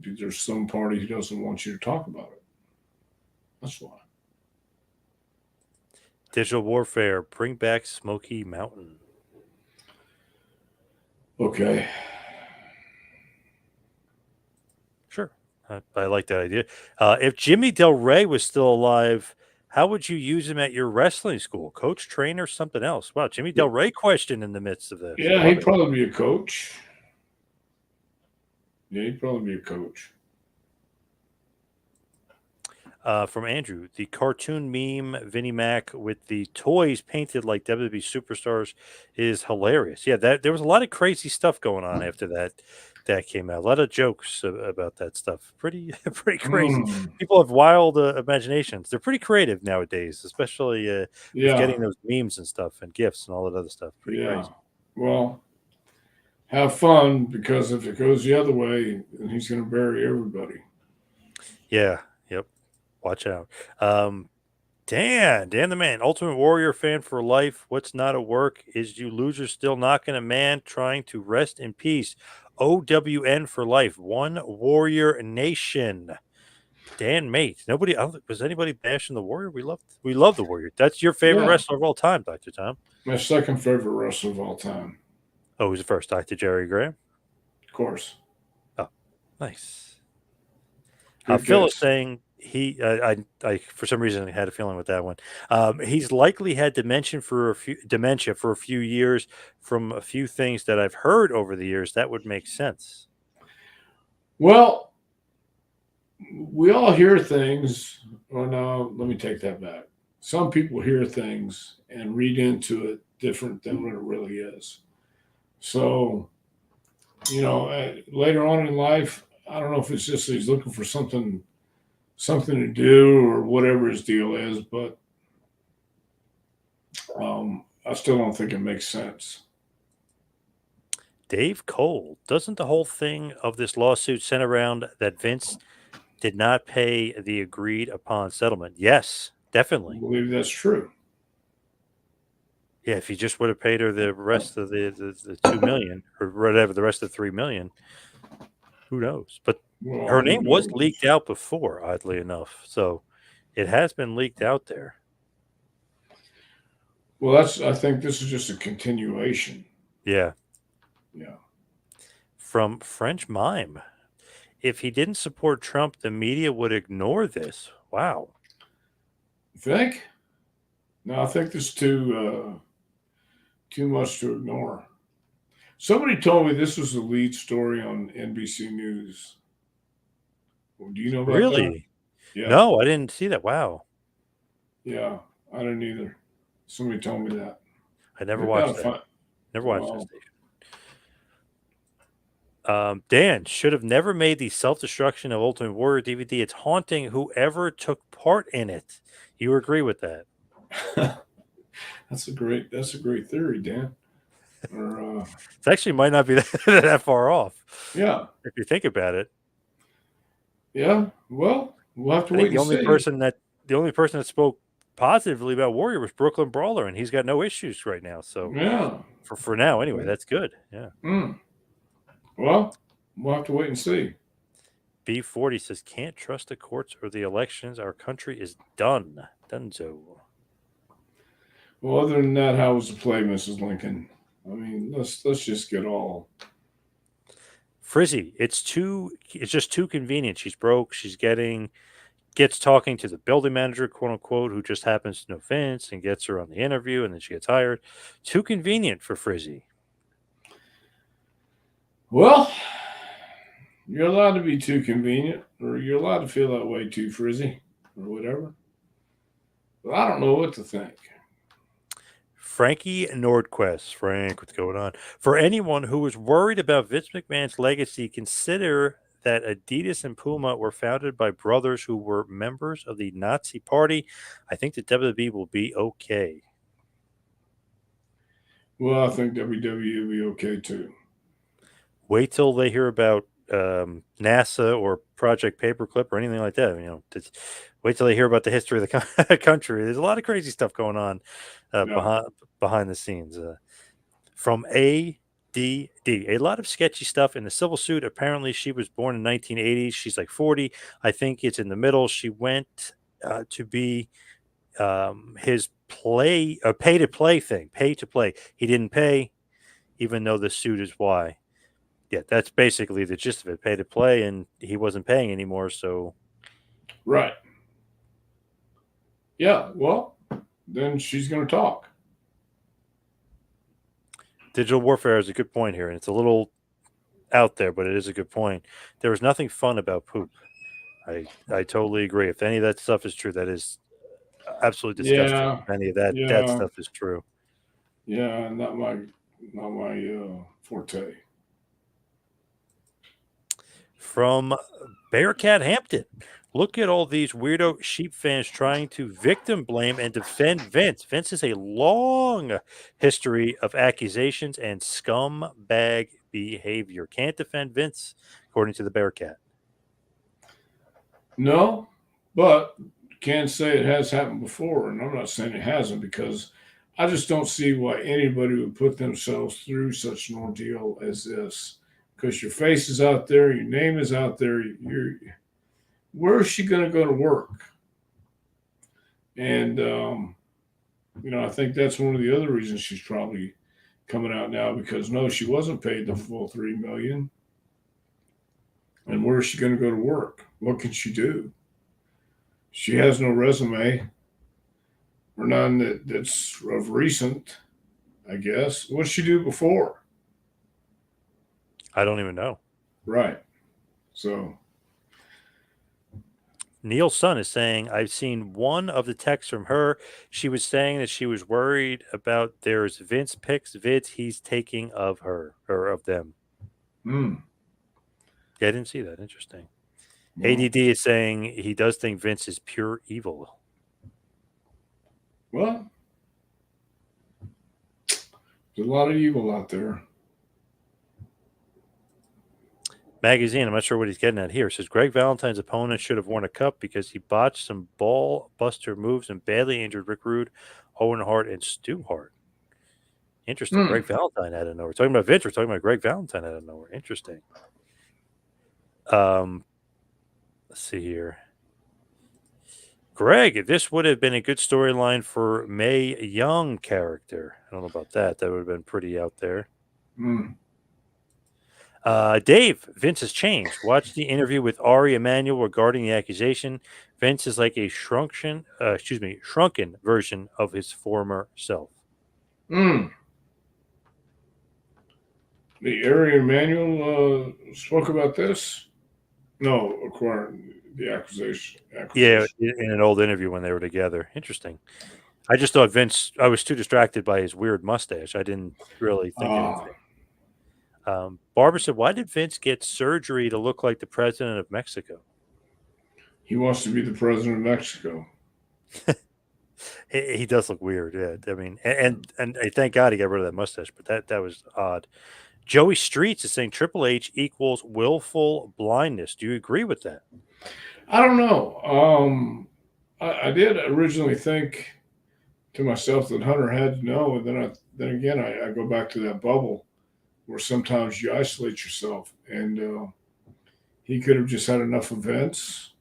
there's some party who doesn't want you to talk about it. That's why. Digital warfare, bring back Smoky Mountain. Okay. Sure. I like that idea. If Jimmy Del Rey was still alive, how would you use him at your wrestling school? Coach, trainer, something else? Wow, Jimmy Del Rey question in the midst of this. I Yeah, love he'd it. probably be a coach. Yeah, he'd probably be a coach. From Andrew, the cartoon meme Vinnie Mac with the toys painted like WWE superstars is hilarious. Yeah, that there was a lot of crazy stuff going on after that came out. A lot of jokes about that stuff. Pretty pretty crazy. Mm, People have wild imaginations. They're pretty creative nowadays, especially with yeah, getting those memes and stuff and gifs and all that other stuff. Pretty yeah. crazy. Well, have fun because if it goes the other way, then he's going to bury everybody. Yeah. Yep. Watch out. Dan the man, Ultimate Warrior fan for life. What's not a work is you losers still knocking a man trying to rest in peace. OWN for life. One Warrior Nation. Dan mate. Nobody I don't think- was anybody bashing the Warrior? We love the Warrior. That's your favorite Yeah, wrestler of all time, Dr. Tom. my second favorite wrestler of all time, Oh, who's the first? Dr. Jerry Graham. of course. Oh, nice. Good Phil is guess. saying I for some reason had a feeling with that one. He's likely had dementia for a few years from a few things that I've heard over the years. That would make sense. Well, we all hear things. Oh no, let me take that back. Some people hear things and read into it different than what it really is. So, later on in life, I don't know if it's just he's looking for something to do or whatever his deal is, but I still don't think it makes sense. Dave Cole, doesn't the whole thing of this lawsuit center around that Vince did not pay the agreed upon settlement? Yes, I definitely. believe that's true. Yeah, if he just would have paid her the rest of the 2 million or whatever, the rest of the 3 million, who knows? But Well, her who name was knows? leaked out before, oddly enough. So it has been leaked out there. Well, I think this is just a continuation. Yeah. Yeah. From French Mime. If he didn't support Trump, the media would ignore this. Wow. You think? No, I think this is too much to ignore. Somebody told me this was the lead story on NBC News. Well, do you know about that? Really? Yeah. No, I didn't see that. Wow. Yeah. I didn't either. Somebody told me that. I never Maybe I'll watched that. find. Never watched that Well, station. Dan should have never made the self destruction of Ultimate Warrior DVD. It's haunting whoever took part in it. You agree with that? that's a great theory, Dan. Or It actually might not be that far off yeah, if you think about it. yeah. Well, we'll have to I think wait the and only see. person that the only person that spoke positively about Warrior was Brooklyn Brawler, and he's got no issues right now. So Yeah. for now, anyway, that's good. Yeah. Mm. Well, we'll have to wait and see. B40 says can't trust the courts or the elections. Our country is done. Dunzo. Well, other than that, how was the play, Mrs. Lincoln? I mean, let's just get all. Frizzy, it's just too convenient. She's broke. Gets talking to the building manager, quote unquote, who just happens to know Vince and gets her on the interview, and then she gets hired. Too convenient for Frizzy. Well, you're allowed to be too convenient, or you're allowed to feel that way too, Frizzy, or whatever. But I don't know what to think. Frankie Nordquist. Frank, what's going on? For anyone who is worried about Vince McMahon's legacy, consider that Adidas and Puma were founded by brothers who were members of the Nazi Party. I think the WWE will be okay. Well, I think WWE will be okay too. Wait till they hear about NASA or Project Paperclip or anything like that. Wait till they hear about the history of the country. There's a lot of crazy stuff going on Yeah. behind the scenes. From ADD, a lot of sketchy stuff in the civil suit. Apparently, she was born in 1980. She's like 40. I think it's in the middle. She went to be his pay to play thing. Pay to play. He didn't pay, even though the suit is why. Yeah, that's basically the gist of it. Pay to play, and he wasn't paying anymore. So Right. Yeah. Well, then she's going to talk. digital warfare is a good point here, and it's a little out there, but it is a good point. There was nothing fun about poop. I totally agree. If any of that stuff is true, that is absolutely disgusting. Yeah. If any of that Yeah. stuff is true. Yeah. Not my forte. From Bearcat Hampton. Look at all these weirdo sheep fans trying to victim blame and defend Vince. Vince has a long history of accusations and scumbag behavior. Can't defend Vince, according to the Bearcat. No, but can say it has happened before, and I'm not saying it hasn't because I just don't see why anybody would put themselves through such an ordeal as this. Because your face is out there, your name is out there. Where is she going to go to work? And I think that's one of the other reasons she's probably coming out now because no, she wasn't paid the full $3 million. And where is she going to go to work? What can she do? She has no resume or none that's of recent, I guess. What did she do before? I don't even know. Right. So, Neil's son is saying, I've seen one of the texts from her. She was saying that she was worried about there's Vince pics, vids he's taking of her or of them. hmm. Yeah, I didn't see that. Interesting. Well, ADD is saying he does think Vince is pure evil. well, there's a lot of evil out there. Magazine, I'm not sure what he's getting at here. It says Greg Valentine's opponent should have won a cup because he botched some ball buster moves and badly injured Rick Rude, Owen Hart, and Stu Hart. Interesting. Hmm. Greg Valentine out of nowhere. We're talking about Vince. We're talking about Greg Valentine out of nowhere. Interesting. Let's see here. Greg, this would have been a good storyline for Mae Young character. I don't know about that. That would have been pretty out there. Hmm. Dave, Vince has changed. Watch the interview with Ari Emanuel regarding the accusation. Vince is like a shrunken version of his former self. Hmm. The area manual spoke about this. No, acquiring the accusation. Yeah, in an old interview when they were together. Interesting. I just thought Vince. I was too distracted by his weird mustache. I didn't really think Ah, anything. Barbara said, "Why did Vince get surgery to look like the president of Mexico?" he wants to be the president of Mexico. He does look weird. Yeah, I mean, and thank God he got rid of that mustache, but that was odd. Joey Streets is saying Triple H equals willful blindness. Do you agree with that? I don't know. I did originally think to myself that Hunter had to know, and then again I go back to that bubble where sometimes you isolate yourself, and he could have just had enough events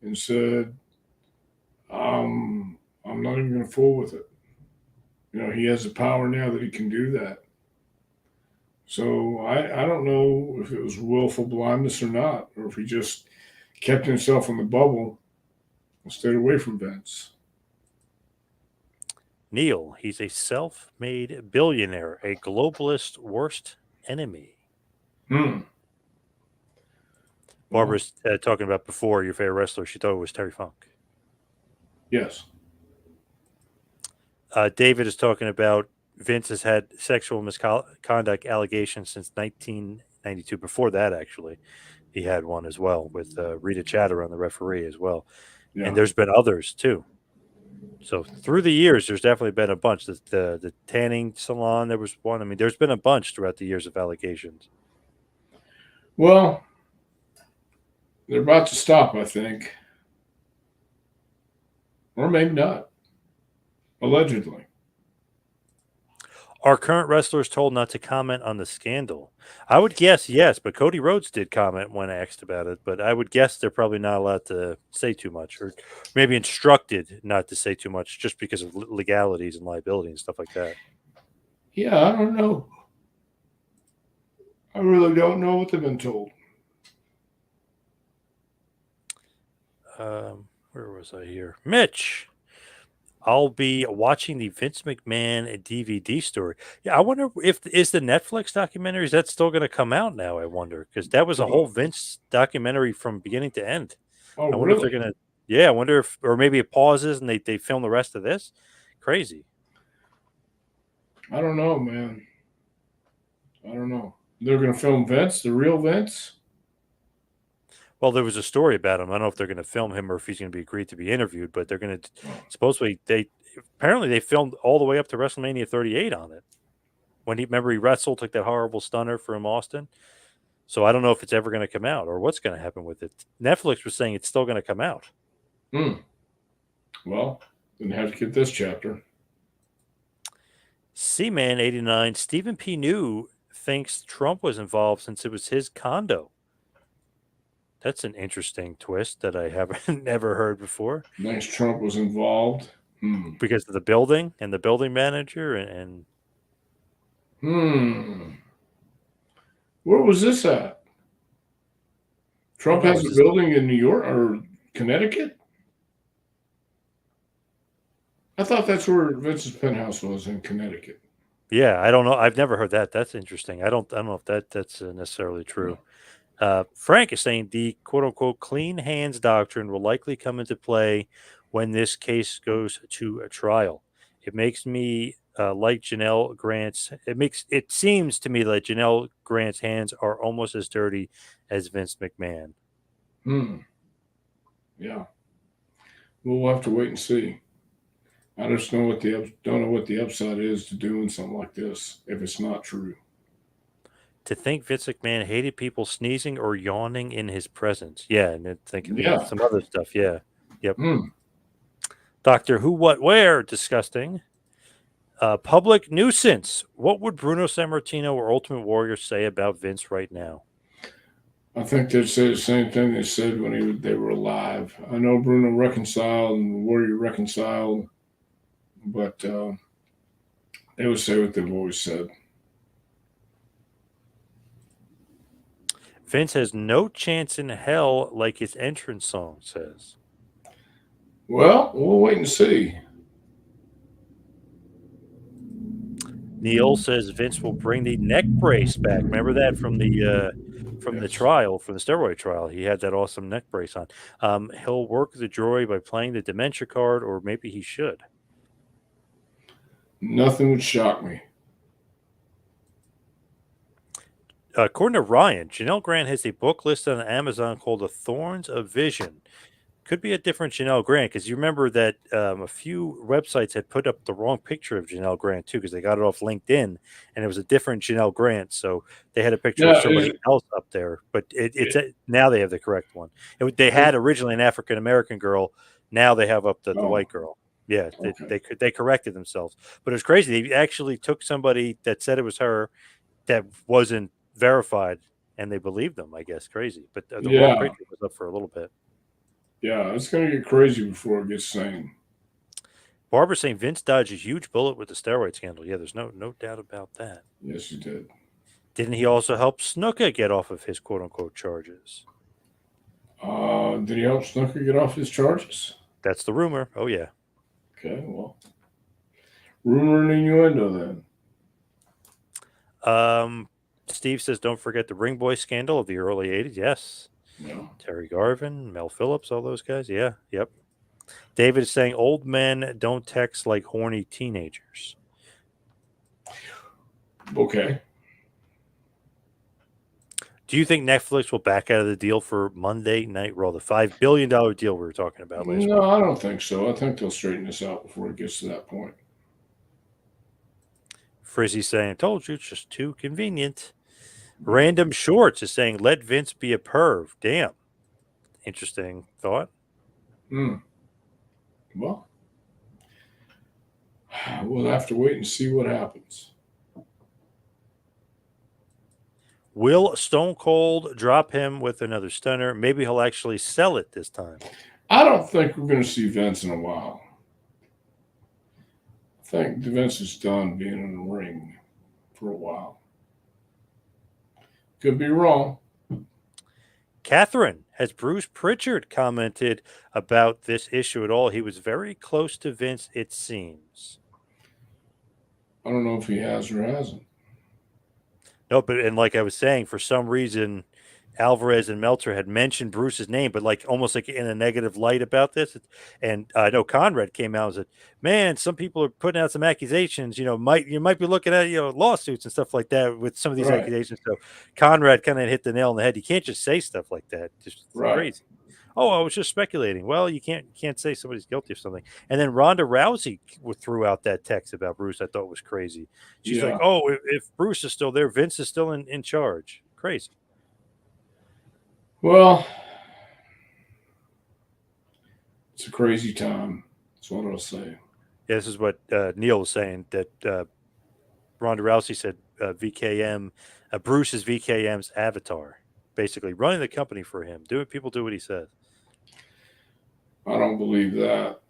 and said, I'm not even going to fool with it. He has the power now that he can do that. So I don't know if it was willful blindness or not, or if he just kept himself in the bubble and stayed away from Vince. Neil, he's a self-made billionaire, a globalist worst enemy. Hmm. Well, Barbara's talking about before your favorite wrestler. She thought it was Terry Funk. yes. David is talking about Vince has had sexual misconduct allegations since 1992. Before that, actually, he had one as well with Rita Chatter on the referee as well. And Yeah. there's been others too. So through the years, there's definitely been a bunch. The tanning salon, there was one. I mean, there's been a bunch throughout the years of allegations. Well, they're about to stop, I think, or maybe not. Allegedly. Are current wrestlers told not to comment on the scandal? I would guess yes, but Cody Rhodes did comment when asked about it. But I would guess they're probably not allowed to say too much, or maybe instructed not to say too much, just because of legalities and liability and stuff like that. Yeah, I don't know. I really don't know what they've been told. Where was I here? Mitch. I'll be watching the Vince McMahon DVD story. Yeah, I wonder if is the Netflix documentary, is that still going to come out now? I wonder, because that was a whole Oh, Vince documentary from beginning to end. oh I wonder if they're really? going to. Yeah, I wonder if, or maybe it pauses and they film the rest of this. Crazy. I don't know, man. I don't know. They're going to film Vince, the real Vince? Well, there was a story about him. I don't know if they're going to film him or if he's going to be agreed to be interviewed, but they're going to Oh. supposedly they apparently they filmed all the way up to WrestleMania 38 on it. When he remember he wrestled, took that horrible stunner from Austin. So I don't know if it's ever going to come out or what's going to happen with it. Netflix was saying it's still going to come out. Hmm. Well, then have to get this chapter. C-Man 89, Stephen P. New thinks Trump was involved since it was his condo. That's an interesting twist that I haven't never heard before. Nice Trump was involved. Hmm. Because of the building and the building manager and Hmm. Where was this at? I don't Trump know. has Was a this, building in New York or Connecticut? I thought that's where Vince's penthouse was in Connecticut. yeah, I don't know. I've never heard that. That's interesting. I don't know if that's necessarily true. Frank is saying the quote unquote clean hands doctrine will likely come into play when this case goes to a trial. It makes me like Janelle Grant's. It seems to me that Janelle Grant's hands are almost as dirty as Vince McMahon. Hmm. Yeah. We'll have to wait and see. I just know don't know what the upside is to doing something like this if it's not true. To think Vince McMahon hated people sneezing or yawning in his presence. Yeah, and then thinking of Yeah. some other stuff. Yeah. Yep. Hmm. Doctor Who, What, Where? Disgusting. Public nuisance. What would Bruno Sammartino or Ultimate Warrior say about Vince right now? I think they'd say the same thing they said when they were alive. I know Bruno reconciled and Warrior reconciled, but they would say what they've always said. Vince has no chance in hell, like his entrance song says. Well, we'll wait and see. Neil says Vince will bring the neck brace back. Remember that from the Yes. trial, from the steroid trial. He had that awesome neck brace on. He'll work the joy by playing the dementia card, or maybe he should. Nothing would shock me. According to Ryan, Janelle Grant has a book listed on Amazon called The Thorns of Vision. Could be a different Janelle Grant, because you remember that a few websites had put up the wrong picture of Janelle Grant too, because they got it off LinkedIn and it was a different Janelle Grant. So they had a picture of Yeah, somebody else up there, but now they have the correct one. They had originally an African American girl. Now they have up the oh, white girl. Yeah, okay. they corrected themselves, but it was crazy. They actually took somebody that said it was her that wasn't verified, and they believed them. I guess crazy, but the wrong Yeah, picture was up for a little bit. yeah, it's going to get crazy before it gets sane. Barbara saying Vince dodged a huge bullet with the steroid scandal. Yeah, there's no doubt about that. Yes, he did. Didn't he also help Snuka get off of his quote unquote charges? Did he help Snooker get off his charges? That's the rumor. Oh yeah. Okay, well, rumor and innuendo then. Steve says don't forget the Ring Boy scandal of the early '80s. Yes. Yeah. Terry Garvin, Mel Phillips, all those guys. Yeah. Yep. David is saying old men don't text like horny teenagers. Okay. Do you think Netflix will back out of the deal for Monday Night Raw, the $5 billion deal we were talking about last week? No, I don't think so. I think they'll straighten this out before it gets to that point. Frizzy saying, told you, it's just too convenient. Random Shorts is saying, let Vince be a perv. Damn. Interesting thought. Well, we'll have to wait and see what happens. Will Stone Cold drop him with another stunner? Maybe he'll actually sell it this time. I don't think we're going to see Vince in a while. I think Vince is done being in the ring for a while. Could be wrong. Catherine, has Bruce Prichard commented about this issue at all? He was very close to Vince, it seems. I don't know if he has or hasn't. No, but and like I was saying, for some reason, Alvarez and Meltzer had mentioned Bruce's name, but like almost like in a negative light about this. And I know Conrad came out and said, "Man, some people are putting out some accusations. You might be looking at lawsuits and stuff like that with some of these accusations." So Conrad kind of hit the nail on the head. You can't just say stuff like that. Just crazy. Oh, I was just speculating. Well, you can't say somebody's guilty of something. And then Ronda Rousey threw out that text about Bruce. I thought was crazy. She's like, "Oh, if Bruce is still there, Vince is still in charge." Crazy. Well, it's a crazy time. That's what I'll say. Yeah, this is what Neil was saying, that Ronda Rousey said VKM, Bruce is VKM's avatar, basically running the company for him. People do what he says. I don't believe that.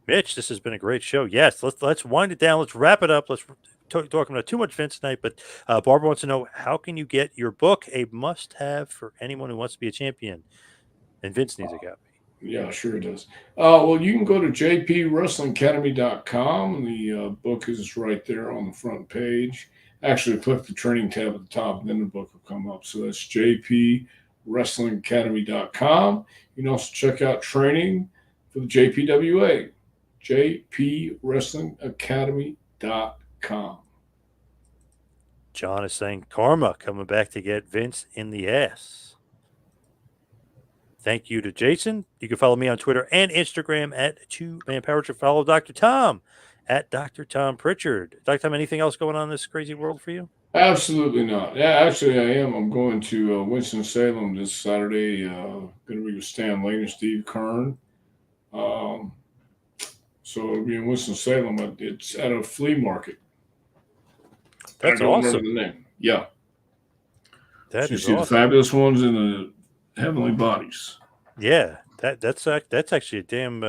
Mitch, this has been a great show. Yes, let's wind it down. Let's wrap it up. Let's talk about too much Vince tonight. But Barbara wants to know, how can you get your book, a must-have for anyone who wants to be a champion? And Vince needs a copy. Yeah, sure it does. Well, you can go to jpwrestlingacademy.com. The book is right there on the front page. Actually, click the training tab at the top, and then the book will come up. So that's jpwrestlingacademy.com. You can also check out training for the JPWA, jpwrestlingacademy.com. John is saying karma coming back to get Vince in the ass. Thank you to Jason. You can follow me on Twitter and Instagram at 2Man Power Trip. Follow Dr. Tom at Dr. Tom Prichard. Dr. Tom, anything else going on in this crazy world for you? Absolutely not. Yeah, actually, I am. I'm going to Winston-Salem this Saturday. Going to be with Stan Lane and Steve Kern. So it'll be in Winston-Salem. It's at a flea market. That's I don't awesome. remember the name. Yeah. That so you is see awesome. The fabulous ones in the heavenly bodies. Yeah, that's actually a damn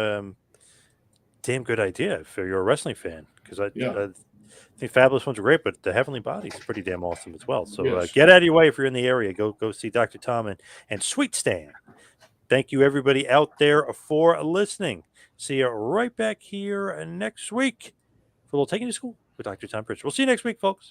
good idea if you're a wrestling fan, because I think Fabulous Ones are great, but the Heavenly Bodies is pretty damn awesome as well. So get out of your way if you're in the area. Go see Dr. Tom and Sweet Stan. Thank you, everybody out there, for listening. See you right back here next week for a little Taking to School with Dr. Tom Prichard. We'll see you next week, folks.